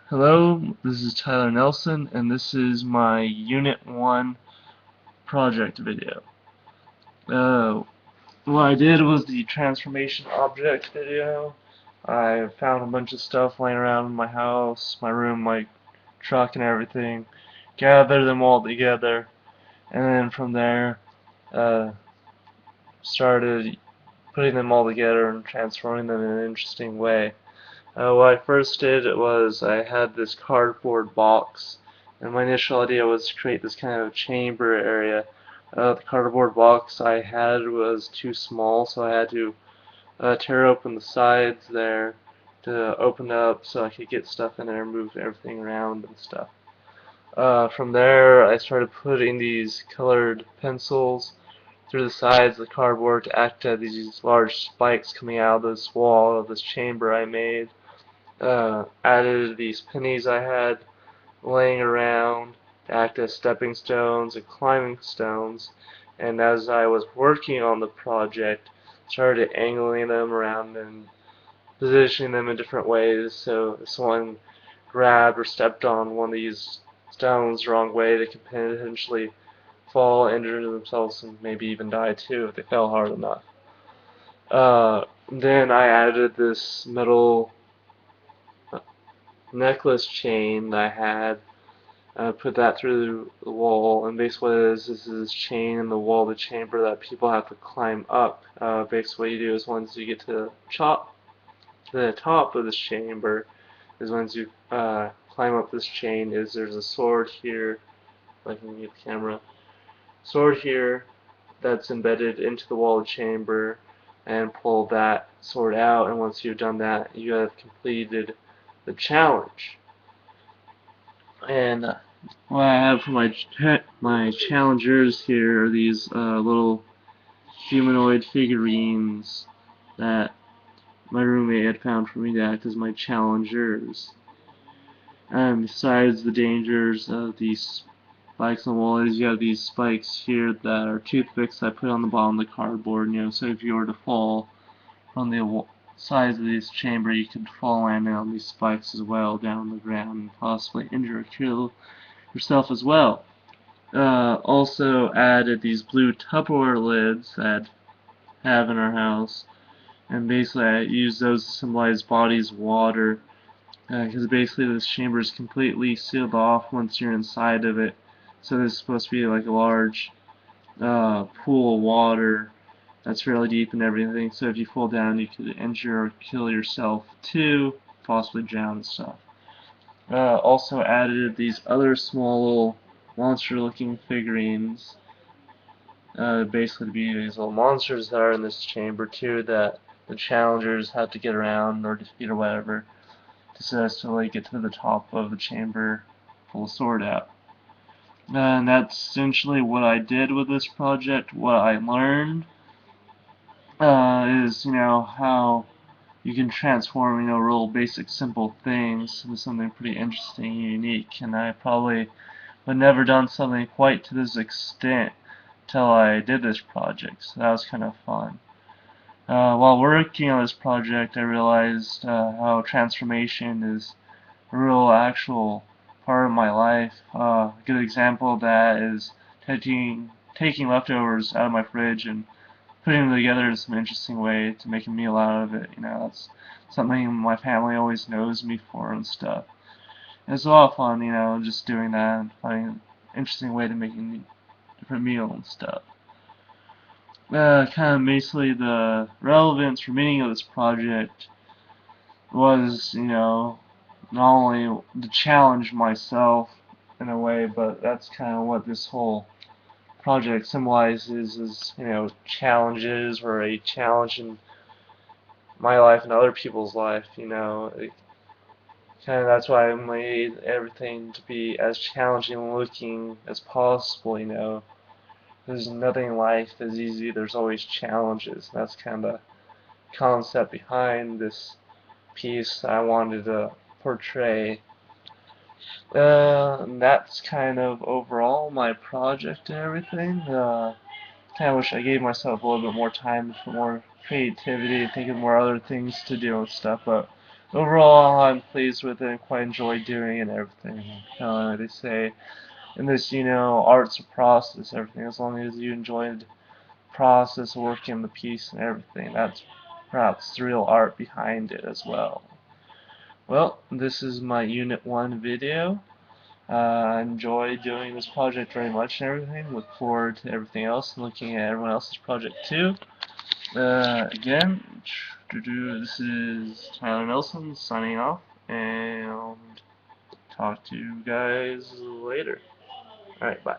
Hello, this is Tyler Nelson, and this is my Unit 1 project video. Uh, what I did was the transformation object video. I found a bunch of stuff laying around in my house, my room, my truck, and everything. Gathered them all together, and then from there, uh, started putting them all together and transforming them in an interesting way. What I first did was I had this cardboard box, and my initial idea was to create this kind of chamber area. The cardboard box I had was too small, so I had to tear open the sides there to open up so I could get stuff in there and move everything around and stuff. From there, I started putting these colored pencils through the sides of the cardboard to act as these large spikes coming out of this wall of this chamber I made. Added these pennies I had laying around to act as stepping stones and climbing stones. And as I was working on the project, started angling them around and positioning them in different ways. So if someone grabbed or stepped on one of these stones the wrong way, they could potentially fall, injure themselves, and maybe even die too if they fell hard enough. Then I added this metal necklace chain that I had, put that through the wall, and basically what it is this chain in the wall of the chamber that people have to climb up. Basically what you do is once you get to the top of this chamber, is once you climb up this chain, is there's a sword here, if I can get the camera, sword here that's embedded into the wall of the chamber, and pull that sword out, and once you've done that, you have completed the challenge. And what I have for my challengers here are these little humanoid figurines that my roommate had found for me to act as my challengers. And besides the dangers of these spikes on the wall, is you have these spikes here that are toothpicks I put on the bottom of the cardboard. So if you were to fall from the sides of this chamber, you could fall landing on these spikes as well down the ground and possibly injure or kill yourself as well. Also added these blue Tupperware lids that I have in our house, and basically I use those to symbolize bodies water, because basically this chamber is completely sealed off once you're inside of it. So this is supposed to be like a large pool of water that's really deep and everything. So if you fall down, you could injure or kill yourself too, possibly drown and stuff. Also added these other small little monster-looking figurines, basically to be these little monsters that are in this chamber too, that the challengers have to get around or defeat or whatever to successfully get to the top of the chamber, pull the sword out. And that's essentially what I did with this project. What I learned is, how you can transform, real basic, simple things into something pretty interesting and unique. And I probably would never done something quite to this extent till I did this project. So that was kind of fun. While working on this project, I realized how transformation is a real actual part of my life. A good example of that is taking leftovers out of my fridge and putting them together in some interesting way to make a meal out of it. That's something my family always knows me for and stuff. And it's a lot of fun, just doing that and finding an interesting way to make a different meal and stuff. Kind of basically the relevance or meaning of this project was, not only to challenge myself in a way, but that's kind of what this whole project symbolizes is, challenges or a challenge in my life and other people's life, kind of that's why I made everything to be as challenging looking as possible, There's nothing in life that's easy, there's always challenges. That's kind of the concept behind this piece I wanted to portray. And that's kind of overall my project and everything. Kind of wish I gave myself a little bit more time for more creativity and thinking more other things to do and stuff, but overall, I'm pleased with it and quite enjoy doing it and everything. Like they say in this, art's a process, everything. As long as you enjoy the process of working on the piece and everything, that's perhaps the real art behind it as well. Well, this is my Unit 1 video. I enjoy doing this project very much and everything. Look forward to everything else and looking at everyone else's project too. Again, this is Tyler Nelson signing off, and talk to you guys later. Alright, bye.